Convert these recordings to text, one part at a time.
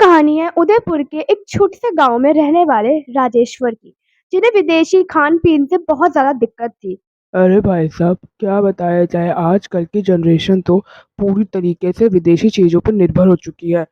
कहानी है उदयपुर के एक छोटे से गांव में रहने वाले राजेश्वर की, जिन्हें विदेशी खान पीन से बहुत ज्यादा दिक्कत थी। अरे भाई साहब, क्या बताया जाए। आजकल की जनरेशन तो पूरी तरीके से विदेशी चीजों पर निर्भर हो चुकी है।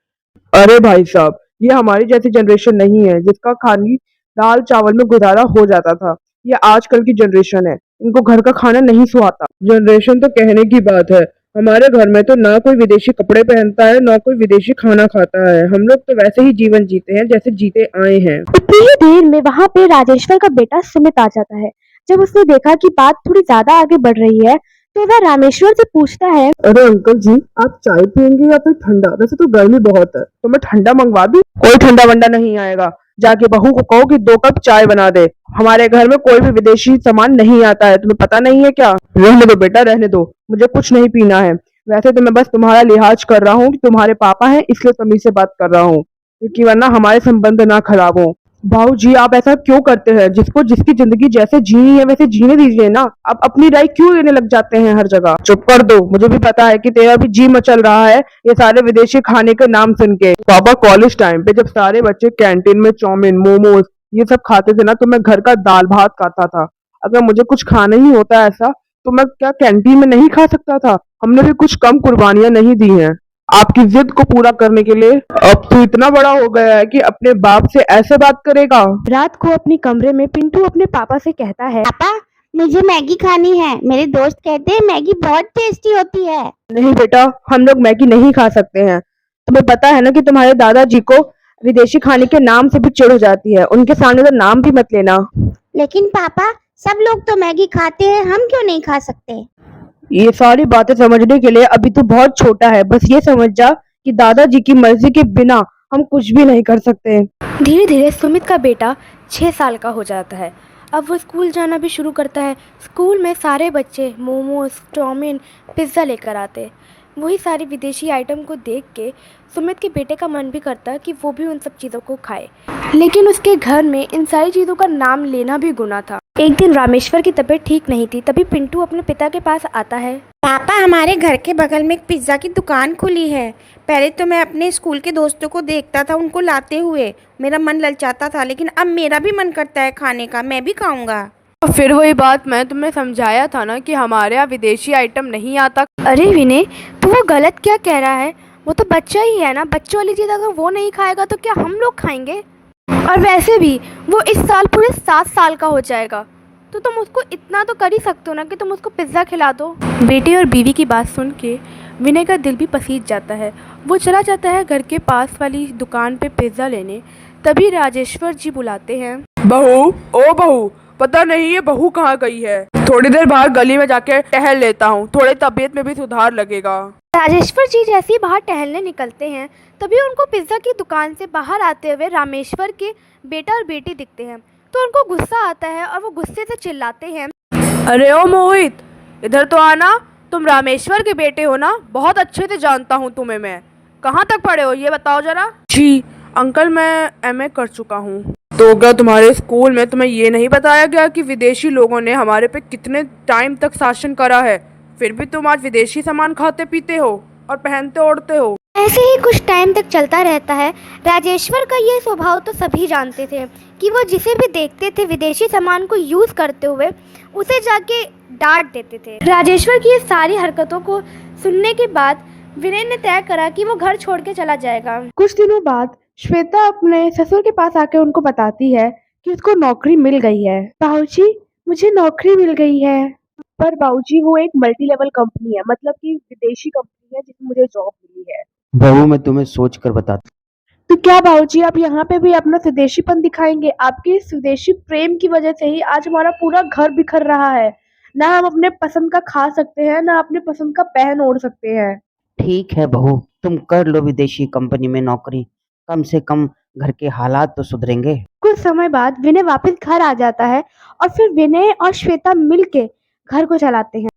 अरे भाई साहब, ये हमारी जैसी जनरेशन नहीं है जिसका खाली दाल चावल में गुजारा हो जाता था। ये आजकल की जनरेशन है, इनको घर का खाना नहीं सुहाता। जनरेशन तो कहने की बात है। हमारे घर में तो ना कोई विदेशी कपड़े पहनता है, ना कोई विदेशी खाना खाता है। हम लोग तो वैसे ही जीवन जीते हैं जैसे जीते आए हैं। उतनी ही देर में वहां पे राजेश्वर का बेटा सुमित आ जाता है। जब उसने देखा कि बात थोड़ी ज्यादा आगे बढ़ रही है, तो वह रामेश्वर से पूछता है। अरे अंकल जी, आप चाय पियेंगे या फिर ठंडा? वैसे तो गर्मी बहुत है, तो मैं ठंडा मंगवा दूं? कोई ठंडा वंडा नहीं आएगा। जाके बहू को कहो कि 2 कप चाय बना दे। हमारे घर में कोई भी विदेशी सामान नहीं आता है, तुम्हें पता नहीं है क्या? रहने दो बेटा, रहने दो, मुझे कुछ नहीं पीना है। वैसे तो मैं बस तुम्हारा लिहाज कर रहा हूँ कि तुम्हारे पापा हैं, इसलिए तमीज से बात कर रहा हूँ, क्योंकि वरना हमारे संबंध ना खराब हो। भाऊ जी, आप ऐसा क्यों करते हैं? जिसको जिसकी जिंदगी जैसे जीनी है वैसे जीने दीजिए ना। आप अपनी राय क्यों लेने लग जाते हैं हर जगह? चुप कर दो, मुझे भी पता है कि तेरा भी जी मचल रहा है ये सारे विदेशी खाने के नाम सुन के। पापा, कॉलेज टाइम पे जब सारे बच्चे कैंटीन में चाउमीन मोमोज ये सब खाते थे ना, तो मैं घर का दाल भात खाता था। अगर मुझे कुछ खाना ही होता ऐसा, तो मैं क्या कैंटीन में नहीं खा सकता था? हमने भी कुछ कम कुर्बानियां नहीं दी हैं आपकी जिद को पूरा करने के लिए। अब तो इतना बड़ा हो गया है कि अपने बाप से ऐसे बात करेगा। रात को अपने कमरे में पिंटू अपने पापा से कहता है। पापा, मुझे मैगी खानी है। मेरे दोस्त कहते हैं मैगी बहुत टेस्टी होती है। नहीं बेटा, हम लोग मैगी नहीं खा सकते हैं। तुम्हें पता है ना कि तुम्हारे दादाजी को विदेशी खाने के नाम से भी चिढ़ हो जाती है। उनके सामने तो नाम भी मत लेना। लेकिन पापा, सब लोग तो मैगी खाते हैं, हम क्यों नहीं खा सकते? ये सारी बातें समझने के लिए अभी तो बहुत छोटा है। बस ये समझ जा कि दादाजी की मर्जी के बिना हम कुछ भी नहीं कर सकते। धीरे धीरे सुमित का बेटा 6 साल का हो जाता है। अब वो स्कूल जाना भी शुरू करता है। स्कूल में सारे बच्चे मोमोज, चाउमीन, पिज़्ज़ा लेकर आते। वही सारी विदेशी आइटम को देख के सुमित के बेटे का मन भी करता है कि वो भी उन सब चीज़ों को खाए, लेकिन उसके घर में इन सारी चीज़ों का नाम लेना भी गुनाह था। एक दिन रामेश्वर की तबीयत ठीक नहीं थी, तभी पिंटू अपने पिता के पास आता है। पापा, हमारे घर के बगल में एक पिज्ज़ा की दुकान खुली है। पहले तो मैं अपने स्कूल के दोस्तों को देखता था उनको लाते हुए, मेरा मन ललचाता था, लेकिन अब मेरा भी मन करता है खाने का, मैं भी खाऊंगा। फिर वही बात मैं तुम्हें समझाया था ना कि हमारे यहाँ विदेशी आइटम नहीं आता। अरे विनय, तो वो गलत क्या कह रहा है? वो तो बच्चा ही है ना। बच्चों वाली चीज़ अगर वो नहीं खाएगा तो क्या हम लोग खाएंगे? और वैसे भी वो इस साल पूरे 7 साल का हो जाएगा, तो तुम उसको इतना तो कर ही सकते हो ना कि तुम उसको पिज़्ज़ा खिला दो। बेटे और बीवी की बात सुन के विनय का दिल भी पसीज जाता है। वो चला जाता है घर के पास वाली दुकान पे पिज़्ज़ा लेने। तभी राजेश्वर जी बुलाते हैं। बहू, ओ बहू, पता नहीं ये बहू कहाँ गई है। थोड़ी देर बाहर गली में जाके टहल लेता हूँ, थोड़ी तबीयत में भी सुधार लगेगा। राजेश्वर जी जैसे ही बाहर टहलने निकलते हैं, तभी उनको पिज़्ज़ा की दुकान से बाहर आते हुए रामेश्वर के बेटा और बेटी दिखते हैं। तो उनको गुस्सा आता है और वो गुस्से से चिल्लाते हैं। अरे ओ मोहित, इधर तो आना। तुम रामेश्वर के बेटे हो ना? बहुत अच्छे से जानता हूँ तुम्हें मैं। कहाँ तक पढ़े हो ये बताओ जरा। जी अंकल, मैं एमए कर चुका हूँ। तो क्या तुम्हारे स्कूल में तुम्हें ये नहीं बताया गया कि विदेशी लोगों ने हमारे पे कितने टाइम तक शासन करा है? फिर भी तुम आज विदेशी सामान खाते पीते हो और पहनते ओढ़ते हो। ऐसे ही कुछ टाइम तक चलता रहता है। राजेश्वर का ये स्वभाव तो सभी जानते थे कि वो जिसे भी देखते थे विदेशी सामान को यूज़ करते हुए, उसे जाके डांट देते थे। राजेश्वर की ये सारी हरकतों को सुनने के बाद विनय ने तय करा कि वो घर छोड़ के चला जाएगा। कुछ दिनों बाद श्वेता अपने ससुर के पास आके उनको बताती है कि उसको नौकरी मिल गई है। बाबूजी, मुझे नौकरी मिल गई है। पर बाबूजी, वो एक मल्टी लेवल कंपनी है, मतलब कि विदेशी कंपनी है जिसमें मुझे जॉब मिली है। बहू, मैं तुम्हें सोच कर बताता तो क्या बाबूजी, आप यहाँ पे भी अपना स्वदेशीपन दिखाएंगे? आपके स्वदेशी प्रेम की वजह से ही आज हमारा पूरा घर बिखर रहा है। ना हम अपने पसंद का खा सकते हैं, ना अपने पसंद का पहन ओढ़ सकते हैं। ठीक है बहू, तुम कर लो विदेशी कंपनी में नौकरी, कम से कम घर के हालात तो सुधरेंगे। कुछ समय बाद विनय वापस घर आ जाता है और फिर विनय और श्वेता मिलके घर को चलाते हैं।